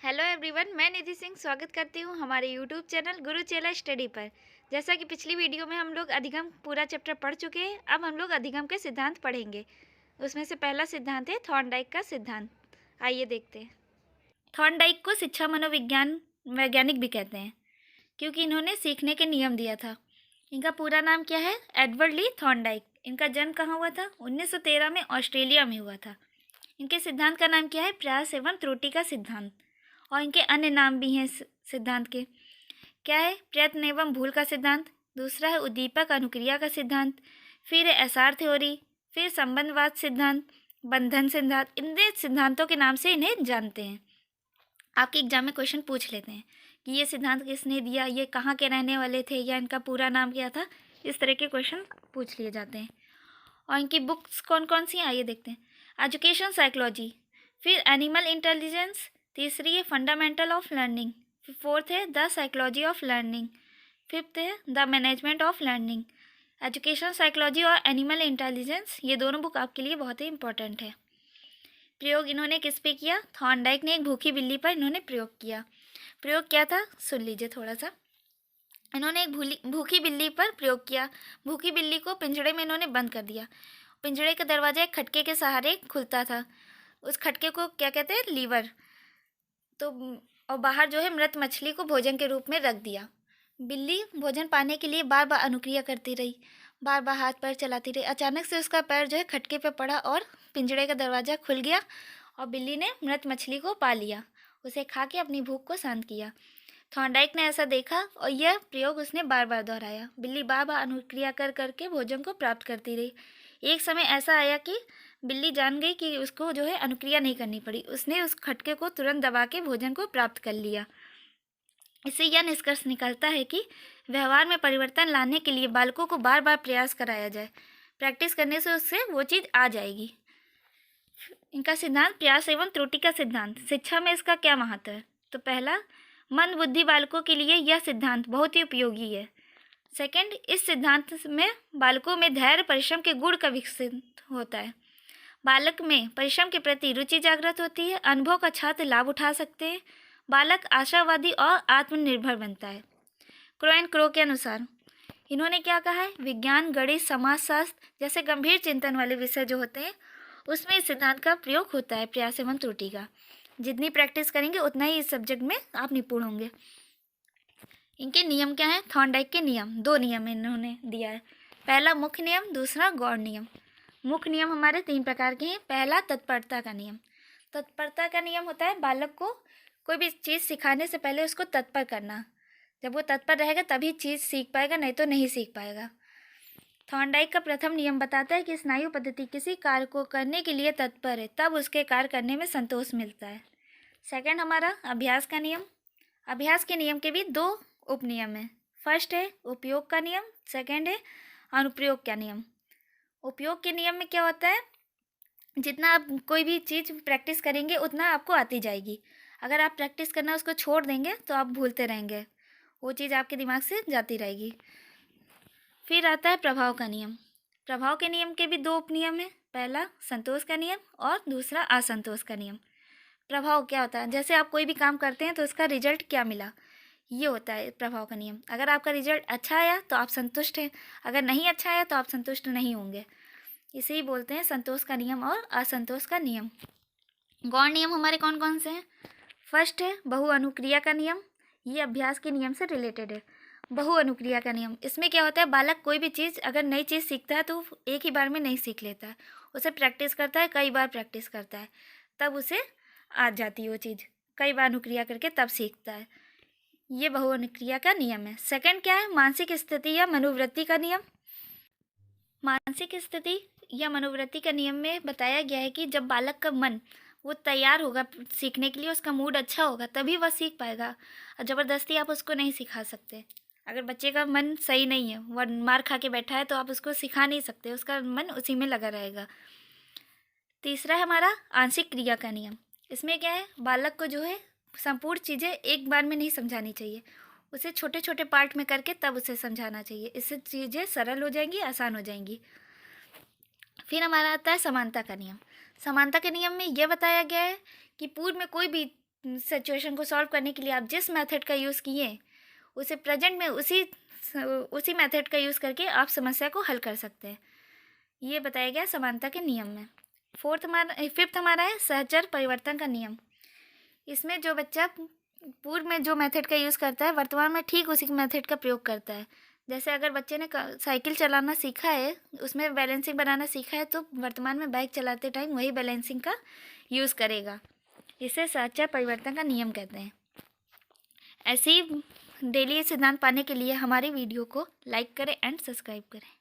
Hello everyone, मैं निधि सिंह स्वागत करती हूँ हमारे यूट्यूब चैनल गुरु चेला स्टडी पर। जैसा कि पिछली वीडियो में हम लोग अधिगम पूरा चैप्टर पढ़ चुके हैं, अब हम लोग अधिगम के सिद्धांत पढ़ेंगे। उसमें से पहला सिद्धांत है थॉर्नडाइक का सिद्धांत। आइए देखते हैं। थॉर्नडाइक को शिक्षा मनोविज्ञान वैज्ञानिक भी कहते हैं क्योंकि इन्होंने सीखने के नियम दिया था। इनका पूरा नाम क्या है? एडवर्ड ली थॉर्नडाइक। इनका जन्म कहाँ हुआ था? 1913 में ऑस्ट्रेलिया में हुआ था। इनके सिद्धांत का नाम क्या है? प्रयास एवं त्रुटि का सिद्धांत। और इनके अन्य नाम भी हैं सिद्धांत के। क्या है? प्रयत्न एवं भूल का सिद्धांत। दूसरा है उद्दीपक अनुक्रिया का सिद्धांत। फिर है एसआर थ्योरी। फिर संबंधवाद सिद्धांत, बंधन सिद्धांत। इन सिद्धांतों के नाम से इन्हें जानते हैं। आपके एग्जाम में क्वेश्चन पूछ लेते हैं कि ये सिद्धांत किसने दिया, ये कहाँ के रहने वाले थे, या इनका पूरा नाम क्या था। इस तरह के क्वेश्चन पूछ लिए जाते हैं। और इनकी बुक्स कौन कौन सी हैं आइए देखते हैं। एजुकेशन साइकोलॉजी, फिर एनिमल इंटेलिजेंस, तीसरी है फंडामेंटल ऑफ लर्निंग, फोर्थ है the psychology of learning, fifth है the management of learning. Education psychology और एनिमल इंटेलिजेंस, ये दोनों बुक आपके लिए बहुत ही इंपॉर्टेंट है। प्रयोग इन्होंने किस पे किया? थॉर्नडाइक ने एक भूखी बिल्ली पर इन्होंने प्रयोग किया। प्रयोग क्या था सुन लीजिए थोड़ा सा। इन्होंने एक भूखी बिल्ली पर प्रयोग किया। भूखी बिल्ली को पिंजड़े में इन्होंने बंद कर दिया। पिंजड़े का दरवाजा एक खटके के सहारे खुलता था। उस खटके को क्या कहते हैं? लीवर। तो और बाहर जो है मृत मछली को भोजन के रूप में रख दिया। बिल्ली भोजन पाने के लिए बार बार अनुक्रिया करती रही, बार बार हाथ पैर चलाती रही। अचानक से उसका पैर जो है खटके पे पड़ा और पिंजड़े का दरवाज़ा खुल गया और बिल्ली ने मृत मछली को पा लिया। उसे खा के अपनी भूख को शांत किया। थॉर्नडाइक ने ऐसा देखा और यह प्रयोग उसने बार बार दोहराया। बिल्ली बार बार अनुक्रिया कर करके भोजन को प्राप्त करती रही। एक समय ऐसा आया कि बिल्ली जान गई कि उसको जो है अनुक्रिया नहीं करनी पड़ी। उसने उस खटके को तुरंत दबा के भोजन को प्राप्त कर लिया। इससे यह निष्कर्ष निकलता है कि व्यवहार में परिवर्तन लाने के लिए बालकों को बार बार प्रयास कराया जाए। प्रैक्टिस करने से उससे वो चीज़ आ जाएगी। इनका सिद्धांत प्रयास एवं त्रुटि का सिद्धांत। शिक्षा में इसका क्या महत्व है? तो पहला, मंद बुद्धि बालकों के लिए यह सिद्धांत बहुत ही उपयोगी है। सेकंड, इस सिद्धांत में बालकों में धैर्य परिश्रम के गुण का विकसित होता है। बालक में परिश्रम के प्रति रुचि जागृत होती है। अनुभव का छात्र लाभ उठा सकते हैं। बालक आशावादी और आत्मनिर्भर बनता है। क्रो एंड क्रो के अनुसार इन्होंने क्या कहा है? विज्ञान, गणित, समाजशास्त्र जैसे गंभीर चिंतन वाले विषय जो होते हैं उसमें इस सिद्धांत का प्रयोग होता है, प्रयास एवं त्रुटि का। जितनी प्रैक्टिस करेंगे उतना ही इस सब्जेक्ट में आप निपुण होंगे। इनके नियम क्या हैं? थॉर्नडाइक के नियम, दो नियम इन्होंने दिया है। पहला मुख्य नियम, दूसरा गौण नियम। मुख्य नियम हमारे तीन प्रकार के हैं। पहला, तत्परता का नियम। तत्परता का नियम होता है बालक को कोई भी चीज़ सिखाने से पहले उसको तत्पर करना। जब वो तत्पर रहेगा तभी चीज़ सीख पाएगा, नहीं तो नहीं सीख पाएगा। थॉर्नडाइक का प्रथम नियम बताता है कि स्नायु पद्धति किसी कार्य को करने के लिए तत्पर है, तब उसके कार्य करने में संतोष मिलता है। सेकंड, हमारा अभ्यास का नियम। अभ्यास के नियम के भी दो उपनियम है। फर्स्ट है उपयोग का नियम, सेकंड है अनुप्रयोग का नियम। उपयोग के नियम में क्या होता है? जितना आप कोई भी चीज़ प्रैक्टिस करेंगे उतना आपको आती जाएगी। अगर आप प्रैक्टिस करना उसको छोड़ देंगे तो आप भूलते रहेंगे, वो चीज़ आपके दिमाग से जाती रहेगी। फिर आता है प्रभाव का नियम। प्रभाव के नियम के भी दो उपनियम हैं। पहला संतोष का नियम और दूसरा असंतोष का नियम। प्रभाव क्या होता है? जैसे आप कोई भी काम करते हैं तो उसका रिजल्ट क्या मिला, ये होता है प्रभाव का नियम। अगर आपका रिजल्ट अच्छा आया तो आप संतुष्ट हैं, अगर नहीं अच्छा आया तो आप संतुष्ट नहीं होंगे। इसे ही बोलते हैं संतोष का नियम और असंतोष का नियम। गौण नियम हमारे कौन कौन से हैं? फर्स्ट है बहु अनुक्रिया का नियम। ये अभ्यास के नियम से रिलेटेड है। बहु अनुक्रिया का नियम, इसमें क्या होता है? बालक कोई भी चीज़ अगर नई चीज़ सीखता है तो एक ही बार में नहीं सीख लेता है, उसे प्रैक्टिस करता है, कई बार प्रैक्टिस करता है, तब उसे आ जाती है वो चीज़। कई बार अनुक्रिया करके तब सीखता है। ये बहु अनुक्रिया का नियम है। सेकंड क्या है? मानसिक स्थिति या मनोवृत्ति का नियम। मानसिक स्थिति या मनोवृत्ति का नियम में बताया गया है कि जब बालक का मन वो तैयार होगा सीखने के लिए, उसका मूड अच्छा होगा, तभी वह सीख पाएगा। और ज़बरदस्ती आप उसको नहीं सिखा सकते। अगर बच्चे का मन सही नहीं है, वह मार खा के बैठा है, तो आप उसको सिखा नहीं सकते, उसका मन उसी में लगा रहेगा। तीसरा है हमारा आंशिक क्रिया का नियम। इसमें क्या है? बालक को जो है संपूर्ण चीज़ें एक बार में नहीं समझानी चाहिए, उसे छोटे छोटे पार्ट में करके तब उसे समझाना चाहिए। इससे चीज़ें सरल हो जाएंगी, आसान हो जाएंगी। फिर हमारा आता है समानता का नियम। समानता के नियम में यह बताया गया है कि पूर्व में कोई भी सिचुएशन को सॉल्व करने के लिए आप जिस मेथड का यूज़ किए उसे प्रेजेंट में उसी मेथड का यूज़ करके आप समस्या को हल कर सकते हैं। ये बताया गया समानता के नियम में। फिफ्थ हमारा है सहचर परिवर्तन का नियम। इसमें जो बच्चा पूर्व में जो मेथड का यूज़ करता है वर्तमान में ठीक उसी मेथड का प्रयोग करता है। जैसे अगर बच्चे ने साइकिल चलाना सीखा है, उसमें बैलेंसिंग बनाना सीखा है, तो वर्तमान में बाइक चलाते टाइम वही बैलेंसिंग का यूज़ करेगा। इसे सहचर परिवर्तन का नियम कहते हैं। ऐसे ही डेली सिद्धांत पाने के लिए हमारे वीडियो को लाइक करें एंड सब्सक्राइब करें।